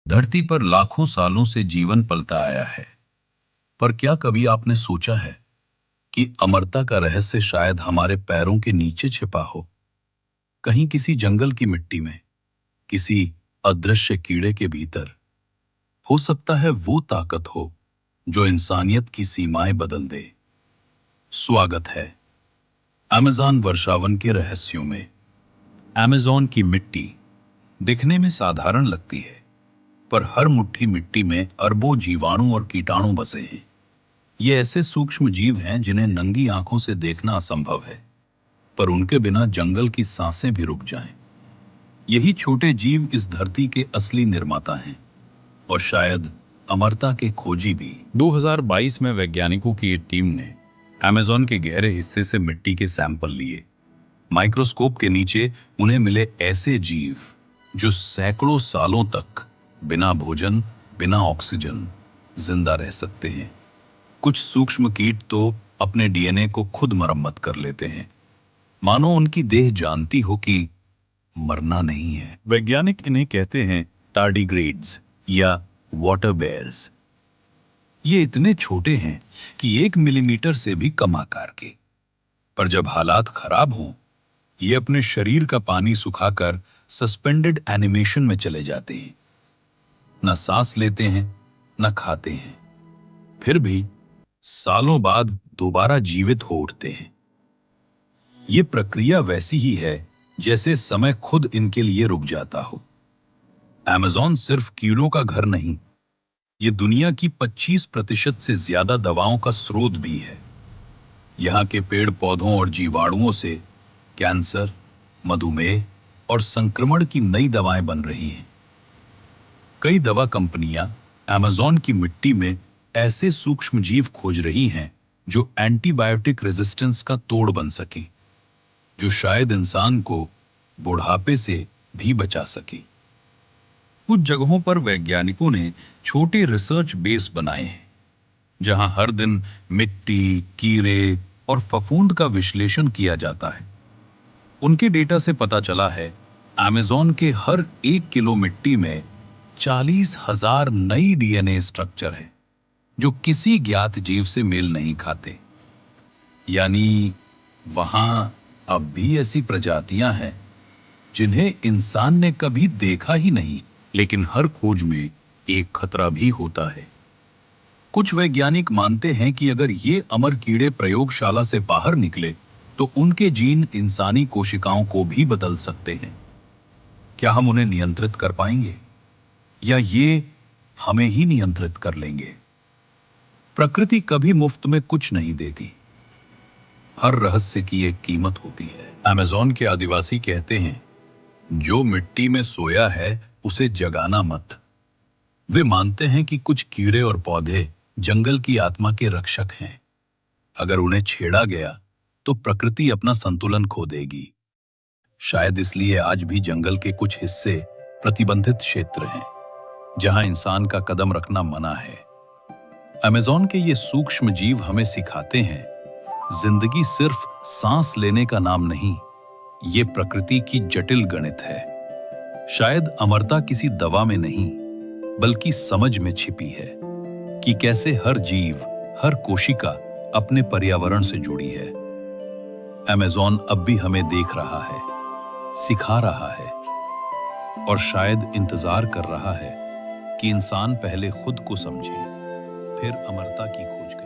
धरती पर लाखों सालों से जीवन पलता आया है। पर क्या कभी आपने सोचा है कि अमरता का रहस्य शायद हमारे पैरों के नीचे छिपा हो? कहीं किसी जंगल की मिट्टी में, किसी अदृश्य कीड़े के भीतर। हो सकता है वो ताकत हो जो इंसानियत की सीमाएं बदल दे। स्वागत है अमेज़न वर्षावन के रहस्यों में। अमेज़न की मिट्टी दिखने में साधारण लगती है, पर हर मुट्ठी मिट्टी में अरबों जीवाणु और कीटाणु बसे हैं। ये ऐसे सूक्ष्म जीव हैं जिन्हें नंगी आंखों से देखना असंभव है, पर उनके बिना जंगल की सांसें भी रुक जाएं। यही छोटे जीव इस धरती के असली निर्माता हैं और शायद अमरता के खोजी भी। 2022 में वैज्ञानिकों की एक टीम ने अमेज़न के गहरे हिस्से से मिट्टी के सैंपल लिए। माइक्रोस्कोप के नीचे उन्हें मिले ऐसे जीव जो सैकड़ों सालों तक बिना भोजन, बिना ऑक्सीजन जिंदा रह सकते हैं। कुछ सूक्ष्म कीट तो अपने डीएनए को खुद मरम्मत कर लेते हैं, मानो उनकी देह जानती हो कि मरना नहीं है। वैज्ञानिक इन्हें कहते हैं टार्डिग्रेड्स या वाटर बेयर्स। ये इतने छोटे हैं कि 1 मिलीमीटर से भी कम आकार के, पर जब हालात खराब हों, ये अपने शरीर का पानी सुखाकर सस्पेंडेड एनिमेशन में चले जाते हैं। न सांस लेते हैं, न खाते हैं, फिर भी सालों बाद दोबारा जीवित हो उठते हैं। ये प्रक्रिया वैसी ही है जैसे समय खुद इनके लिए रुक जाता हो। अमेज़न सिर्फ कीड़ों का घर नहीं, ये दुनिया की 25% से ज्यादा दवाओं का स्रोत भी है। यहाँ के पेड़ पौधों और जीवाणुओं से कैंसर, मधुमेह और संक्रमण की नई दवाएं बन रही हैं। कई दवा कंपनियां अमेज़न की मिट्टी में ऐसे सूक्ष्म जीव खोज रही हैं जो एंटीबायोटिक रेजिस्टेंस का तोड़ बन सके, जो शायद इंसान को बुढ़ापे से भी बचा सके। कुछ जगहों पर वैज्ञानिकों ने छोटे रिसर्च बेस बनाए हैं, जहां हर दिन मिट्टी, कीड़े और फफूंद का विश्लेषण किया जाता है। उनके डेटा से पता चला है अमेज़न के हर 1 किलो मिट्टी में 40,000 नई डीएनए स्ट्रक्चर है जो किसी ज्ञात जीव से मेल नहीं खाते। यानी वहां अब भी ऐसी प्रजातियां हैं जिन्हें इंसान ने कभी देखा ही नहीं। लेकिन हर खोज में एक खतरा भी होता है। कुछ वैज्ञानिक मानते हैं कि अगर ये अमर कीड़े प्रयोगशाला से बाहर निकले तो उनके जीन इंसानी कोशिकाओं को भी बदल सकते हैं। क्या हम उन्हें नियंत्रित कर पाएंगे या ये हमें ही नियंत्रित कर लेंगे? प्रकृति कभी मुफ्त में कुछ नहीं देती। हर रहस्य की एक कीमत होती है। अमेज़न के आदिवासी कहते हैं, जो मिट्टी में सोया है उसे जगाना मत। वे मानते हैं कि कुछ कीड़े और पौधे जंगल की आत्मा के रक्षक हैं। अगर उन्हें छेड़ा गया तो प्रकृति अपना संतुलन खो देगी। शायद इसलिए आज भी जंगल के कुछ हिस्से प्रतिबंधित क्षेत्र हैं, जहां इंसान का कदम रखना मना है। अमेज़न के ये सूक्ष्म जीव हमें सिखाते हैं, जिंदगी सिर्फ सांस लेने का नाम नहीं, ये प्रकृति की जटिल गणित है। शायद अमरता किसी दवा में नहीं, बल्कि समझ में छिपी है कि कैसे हर जीव, हर कोशिका अपने पर्यावरण से जुड़ी है। अमेज़न अब भी हमें देख रहा है, सिखा रहा है और शायद इंतजार कर रहा है कि इंसान पहले खुद को समझे, फिर अमरता की खोज करे।